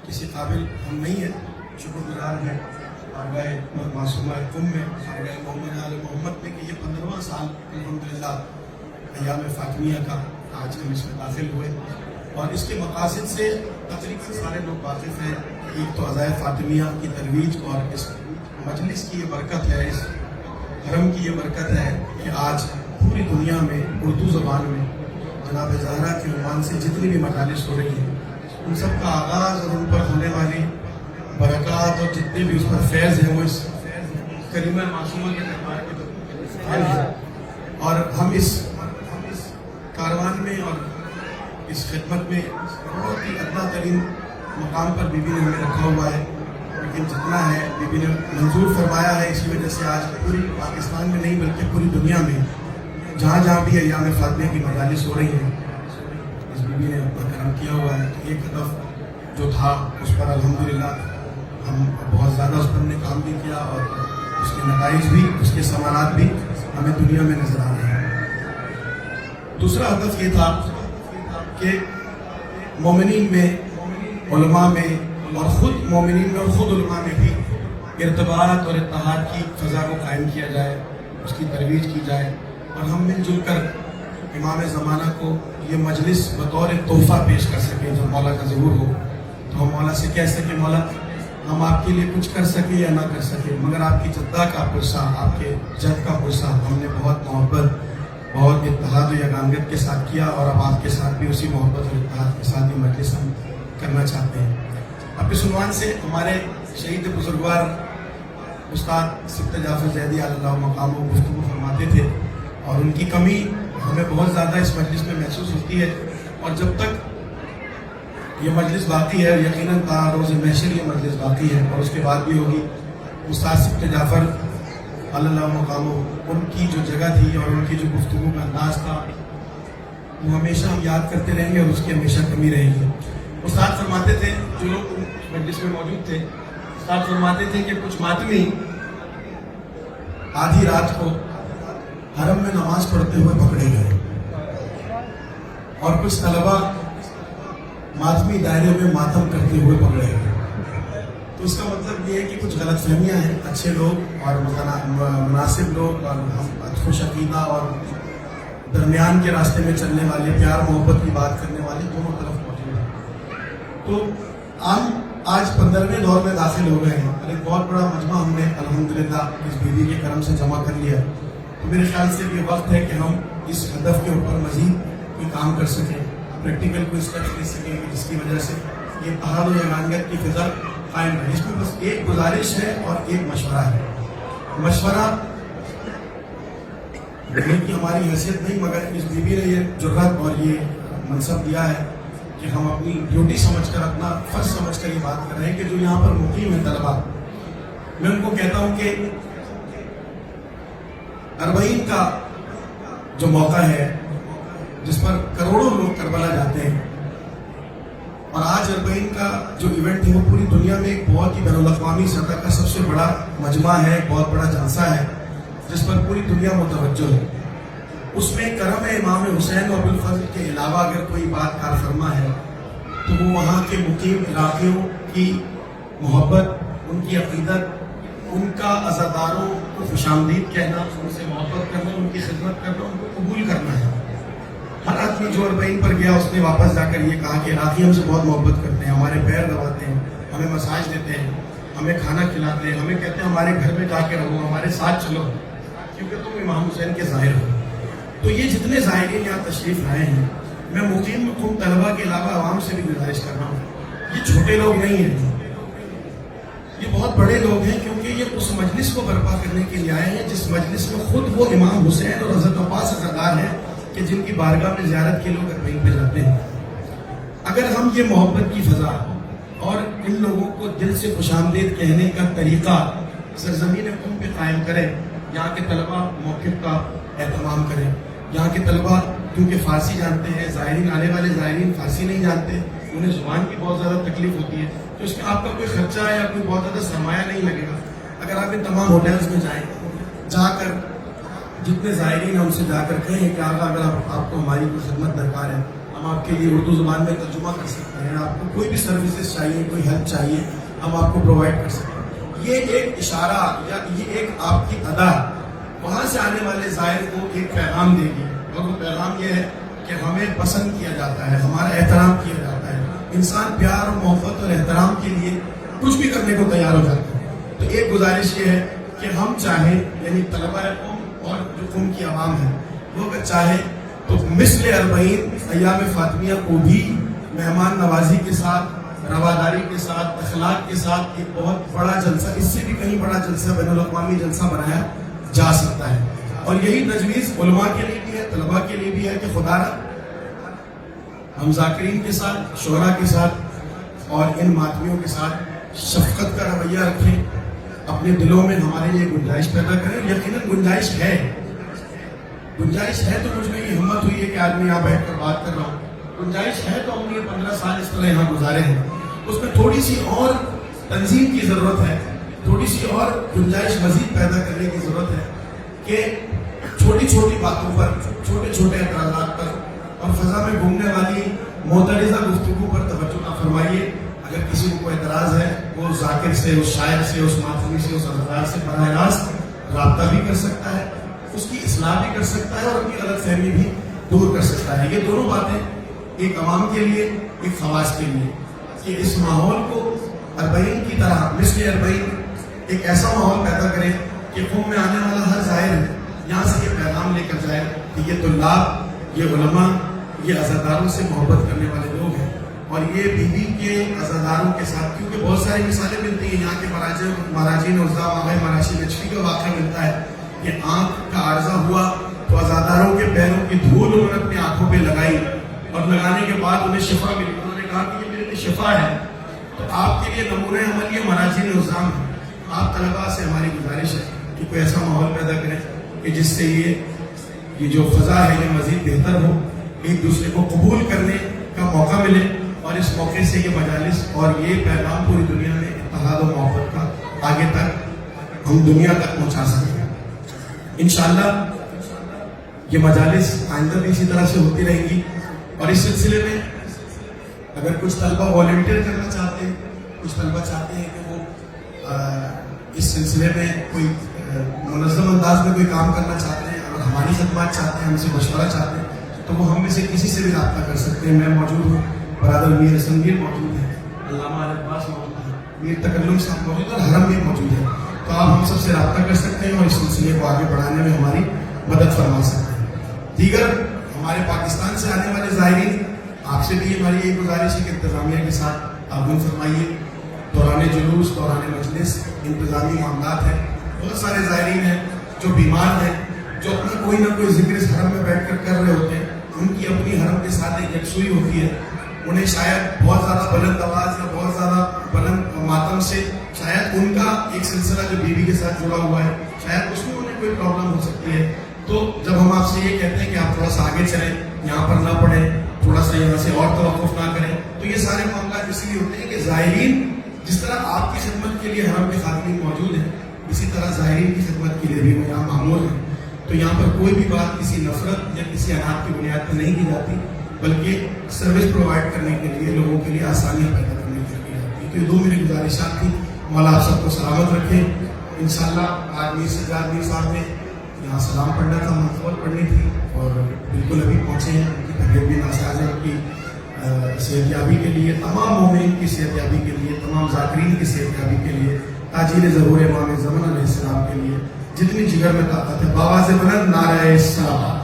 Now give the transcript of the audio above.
کسی قابل ہم نہیں ہیں، شکر گزار ہیں آگاہ معصومہ قم میں، آگاہ محمد آل محمد میں کہ یہ 15واں سال الحمدللہ ایام فاطمیہ کا آج ہم اس میں داخل ہوئے، اور اس کے مقاصد سے تقریباً سارے لوگ واقف ہیں۔ ایک تو عزائے فاطمیہ کی ترویج اور اس مجلس کی یہ برکت ہے، اس حرم کی یہ برکت ہے کہ آج پوری دنیا میں اردو زبان میں جناب زہرا کے عنوان سے جتنی بھی مجالس ہو رہی ہیں ان سب کا آغاز اور ان پر ہونے والی برکات اور جتنے بھی اس پر فیض ہیں وہ اس کریمہ معصومہ کے دربار کے فیض ہیں، اور ہم اس کاروان میں اور اس خدمت میں بہت ہی ادنا ترین مقام پر بی بی نے ہمیں رکھا ہوا ہے، لیکن جتنا ہے بی بی نے منظور فرمایا ہے، اسی وجہ سے آج پوری پاکستان میں نہیں بلکہ پوری دنیا میں جہاں جہاں بھی ایام فاطمیہ کی مجالس ہو رہی ہیں اس بی بی نے اپنا کرم کیا ہوا ہے۔ ایک ہدف جو تھا اس پر الحمدللہ ہم بہت زیادہ اس پر ہم نے کام بھی کیا، اور اس کے نتائج بھی، اس کے ثمرات بھی ہمیں دنیا میں نظر آ رہے ہیں۔ دوسرا ہدف یہ تھا کہ مومنین میں، علماء میں، اور خود مومنین میں اور خود علماء میں بھی ارتباط اور اتحاد کی فضا کو قائم کیا جائے، اس کی ترویج کی جائے، اور ہم مل جل کر امام زمانہ کو یہ مجلس بطور تحفہ پیش کر سکیں۔ جب مولا کا ظہور ہو تو ہم مولا سے کہہ سکیں مولا ہم آپ کے لیے کچھ کر سکیں یا نہ کر سکیں، مگر آپ کی جدہ کا پرسہ، آپ کے جد کا پرسہ ہم نے بہت محبت، بہت اتحاد و یگانگت کے ساتھ کیا، اور اب آپ کے ساتھ بھی اسی محبت اور اتحاد کے ساتھ یہ مجلس ہم کرنا چاہتے ہیں۔ اب اس عنوان سے ہمارے شہید بزرگوار استاد سبت جعفر زیدی علی اللہ مقام و گفتگو فرماتے تھے، اور ان کی کمی ہمیں بہت زیادہ اس مجلس میں محسوس ہوتی ہے، اور جب تک یہ مجلس باقی ہے یقیناً تا روز محشر یہ مجلس باقی ہے، اور اس کے بعد بھی ہوگی۔ استاد سبت جعفر علی اللہ مقام ان کی جو جگہ تھی اور ان کی جو گفتگو کا انداز تھا وہ ہمیشہ ہم یاد کرتے رہیں گے، اور اس کی ہمیشہ کمی رہے گی۔ استاد فرماتے تھے، جو لوگ مجلس میں موجود تھے، استاد فرماتے تھے کہ کچھ ماتمی آدھی رات کو حرم میں نماز پڑھتے ہوئے پکڑے گئے، اور کچھ طلبہ ماتمی دائرے میں ماتم کرتے ہوئے پکڑے گئے۔ تو اس کا مطلب یہ ہے کہ کچھ غلط فہمیاں ہیں، اچھے لوگ اور مناسب لوگ اور ہم خوش عقیدہ اور درمیان کے راستے میں چلنے والے، پیار محبت کی بات کرنے والے دونوں طرف موجود ہیں۔ تو ہم آج 15ویں دور میں داخل ہو گئے ہیں، اور ایک بہت بڑا مجمع ہم نے الحمدللہ اس بیوی کے کرم سے جمع کر لیا۔ تو میرے خیال سے یہ وقت ہے کہ ہم اس ہدف کے اوپر مزید کوئی کام کر سکیں، پریکٹیکل کوئی اسٹیپس لے سکیں، جس کی وجہ سے یہ اتحاد و یگانگت کی فضا قائم رہے۔ اس میں بس ایک گزارش ہے اور ایک مشورہ ہے۔ مشورہ دینے کی ہماری حیثیت نہیں، مگر اس بیوی نے یہ جرات اور یہ منصب دیا ہے کہ ہم اپنی ڈیوٹی سمجھ کر، اپنا فرض سمجھ کر یہ بات کر رہے ہیں کہ جو یہاں پر مقیم ہیں طلبہ، میں ان کو کہتا ہوں کہ 40 کا جو موقع ہے جس پر کروڑوں لوگ کربلا جاتے ہیں، اور آج 40 کا جو ایونٹ ہے وہ پوری دنیا میں ایک بہت ہی بین الاقوامی سطح کا سب سے بڑا مجمع ہے، ایک بہت بڑا جلسہ ہے جس پر پوری دنیا متوجہ ہے۔ اس میں کرم امام حسین و ابوالفضل کے علاوہ اگر کوئی بات کار فرما ہے تو وہ وہاں کے مقیم علاقیوں کی محبت، ان کی عقیدت، ان کا عزاداروں کو خوش آمدید کہنا، ان سے محبت کرنا، ان کی خدمت کرنا، ان کو قبول کرنا ہے۔ ہر آدمی جو 40 پر گیا اس نے واپس جا کر یہ کہا کہ عراقی ہم سے بہت محبت کرتے ہیں، ہمارے پیر دباتے ہیں، ہمیں مساج دیتے ہیں، ہمیں کھانا کھلاتے ہیں، ہمیں کہتے ہیں ہمارے گھر میں جا کے رہو، ہمارے ساتھ چلو کیونکہ تم امام حسین کے ظاہر ہو۔ تو یہ جتنے ظاہرین یہاں تشریف لائے ہیں، میں مقیم طلبہ کے علاوہ عوام سے بھی گزارش کر رہا ہوں، یہ چھوٹے لوگ نہیں ہیں، یہ بہت بڑے لوگ ہیں، کیونکہ یہ اس مجلس کو برپا کرنے کے لیے آئے ہیں جس مجلس میں خود وہ امام حسین اور حضرت عباس عزادار ہیں کہ جن کی بارگاہ میں زیارت کے لوگ 40 پہ جاتے ہیں۔ اگر ہم یہ محبت کی فضا اور ان لوگوں کو دل سے خوش آمدید کہنے کا طریقہ سرزمین قم پہ قائم کریں، یہاں کے طلبہ موقف کا اہتمام کریں، یہاں کے طلبہ کیونکہ فارسی جانتے ہیں، زائرین آنے والے زائرین فارسی نہیں جانتے، انہیں زبان کی بہت زیادہ تکلیف ہوتی ہے، تو اس میں آپ کا کوئی خرچہ یا کوئی بہت زیادہ سرمایہ نہیں لگے گا۔ اگر آپ ان تمام ہوٹلز میں جائیں، جا کر جتنے زائرین ہیں ان سے جا کر کہیں کہ آقا اگر آپ کو ہماری کوئی خدمت درکار ہے، ہم آپ کے لیے اردو زبان میں ترجمہ کر سکتے ہیں. آپ کو کوئی بھی سروسز چاہیے, کوئی ہیلپ چاہیے, ہم آپ کو پرووائڈ کر سکتے ہیں. یہ ایک اشارہ یا یہ ایک آپ کی ادا وہاں سے آنے والے زائر کو ایک پیغام دے گی, اور وہ پیغام یہ ہے کہ ہمیں پسند کیا جاتا ہے, ہمارا احترام کیا جاتا ہے. انسان پیار اور محبت اور احترام کے لیے کچھ بھی کرنے کو تیار ہو جاتا ہے. تو ایک گزارش یہ ہے کہ ہم چاہیں, یعنی طلبہ قوم اور جو قوم کی عوام ہے, وہ اگر چاہے تو مثل 40 ایام فاطمیہ کو بھی مہمان نوازی کے ساتھ, رواداری کے ساتھ, اخلاق کے ساتھ ایک بہت بڑا جلسہ, اس سے بھی کہیں بڑا جلسہ, بین الاقوامی جلسہ بنایا جا سکتا ہے. اور یہی تجویز علماء کے لیے بھی ہے, طلباء کے لیے بھی ہے کہ خدا را ہم ذاکرین کے ساتھ, شعراء کے ساتھ اور ان ماتمیوں کے ساتھ شفقت کا رویہ رکھیں, اپنے دلوں میں ہمارے لیے گنجائش پیدا کریں. یقیناً گنجائش ہے تو مجھ میں یہ ہمت ہوئی ہے کہ آج میں یہاں بیٹھ کر بات کر رہا ہوں. گنجائش ہے تو ہم نے 15 سال اس طرح یہاں گزارے ہیں. اس میں تھوڑی سی اور تنظیم کی ضرورت ہے, تھوڑی سی اور گنجائش مزید پیدا کرنے کی ضرورت ہے کہ چھوٹی چھوٹی باتوں پر, چھوٹے چھوٹے اعتراضات پر اور فضا میں گھومنے والی معترضہ گفتگو پر توجہ نہ فرمائیے. اگر کسی کو کوئی اعتراض ہے, وہ ذاکر سے, اس شاعر سے, اس ماتمی سے, اس اداکار سے براہ راست رابطہ بھی کر سکتا ہے, اس کی اصلاح بھی کر سکتا ہے اور اپنی غلط فہمی بھی دور کر سکتا ہے. یہ دونوں باتیں ایک عوام کے لیے, ایک خواص کے لیے, کہ اس ماحول کو 40 کی طرح, مثل 40 ایک ایسا ماحول پیدا کریں کہ قوم میں آنے والا ہر زائر یہاں سے یہ پیغام لے کر جائے کہ یہ طلاب, یہ علماء, یہ عزاداروں سے محبت کرنے والے لوگ ہیں. اور یہ بیوی کے عزاداروں کے ساتھ, کیونکہ بہت ساری مثالیں ملتی ہیں یہاں کے مراجین عزا واقع مراشی نچوی کا واقعہ ملتا ہے کہ آنکھ کا عارضہ ہوا تو عزاداروں کے پیروں کی دھول انہوں نے اپنی آنکھوں پہ لگائی, اور لگانے کے بعد انہیں شفا ملی. انہوں نے کہا کہ یہ میرے لیے شفا ہے. تو آپ کے لیے نمونہ عمل یہ مراجین عزام ہے. آپ طلباء سے ہماری گزارش ہے کہ کوئی ایسا ماحول پیدا کریں کہ جس سے یہ جو فضا ہے یہ مزید بہتر ہو, ایک دوسرے کو قبول کرنے کا موقع ملے, اور اس موقع سے یہ مجالس اور یہ پیغام پوری دنیا میں اتحاد و محبت کا آگے تک ہم دنیا تک پہنچا سکیں. انشاءاللہ یہ مجالس آئندہ بھی اسی طرح سے ہوتی رہیں گی. اور اس سلسلے میں اگر کچھ طلبہ والنٹیئر کرنا چاہتے ہیں, کچھ طلبہ چاہتے ہیں کہ وہ اس سلسلے میں کوئی منظم انداز میں کوئی کام کرنا چاہتے ہیں, اگر ہماری خدمات چاہتے ہیں, ہم سے مشورہ چاہتے ہیں, تو وہ ہم میں سے کسی سے بھی رابطہ کر سکتے ہیں. میں موجود ہوں, برادر میر حسن میر موجود ہے, علامہ عباس موجود ہے, میر تکلم صاحب موجود ہے, اور حرم میر موجود ہے. تو آپ ہم سب سے رابطہ کر سکتے ہیں اور اس سلسلے کو آگے بڑھانے میں ہماری مدد فرما سکتے ہیں. دیگر ہمارے پاکستان سے آنے والے زائرین, آپ سے بھی ہماری یہ گزارش ہے کہ انتظامیہ کے ساتھ تعاون فرمائیے. دوران جلوس, دوران مجلس انتظامی معاملات ہیں. بہت سارے زائرین ہیں جو بیمار ہیں, جو اپنا کوئی نہ کوئی ذکر اس حرم میں بیٹھ کر رہے ہوتے ہیں. ان کی اپنی حرم کے ساتھ ایک یکسوئی ہوتی ہے. انہیں شاید بہت زیادہ بلند آواز یا بہت زیادہ بلند ماتم سے شاید ان کا ایک سلسلہ جو بیوی کے ساتھ جڑا ہوا ہے, شاید اس میں انہیں کوئی پرابلم ہو سکتی ہے. تو جب ہم آپ سے یہ کہتے ہیں کہ آپ تھوڑا سا آگے چلیں, یہاں پر نہ پڑھیں, تھوڑا سا یہاں سے اور توقف نہ کریں, تو یہ سارے معاملات اس لیے ہوتے ہیں کہ زائرین جس طرح آپ کی خدمت کے لیے حرم کے خادمین موجود ہیں, اسی طرح زائرین کی خدمت کے لیے بھی یہاں معمول ہیں. تو یہاں پر کوئی بھی بات کسی نفرت یا کسی اناج کی بنیاد پر نہیں کی جاتی, بلکہ سروس پرووائڈ کرنے کے لیے, لوگوں کے لیے آسانیاں پیدا کرنے کے لیے جاتی ہے. تو یہ دو میری گزارشات تھیں. مولا آپ سب کو سلامت رکھیں. انشاءاللہ آج میر سجاد میر صاحب نے یہاں سلام پڑھنا تھا, منقبت پڑھنی تھی, اور بالکل ابھی پہنچے ہیں. ان کی طبیعت بھی ناساز ہے. ان کی صحت یابی کے لیے, تمام مومنین کی صحت یابی کے لیے, تمام ذاکرین کی صحت یابی کے لیے, تاجیل ظہور امام زمان علیہ السلام کے لیے جتنی جگر میں طاقت ہے, بابا سے بلند نعرہ صلوات.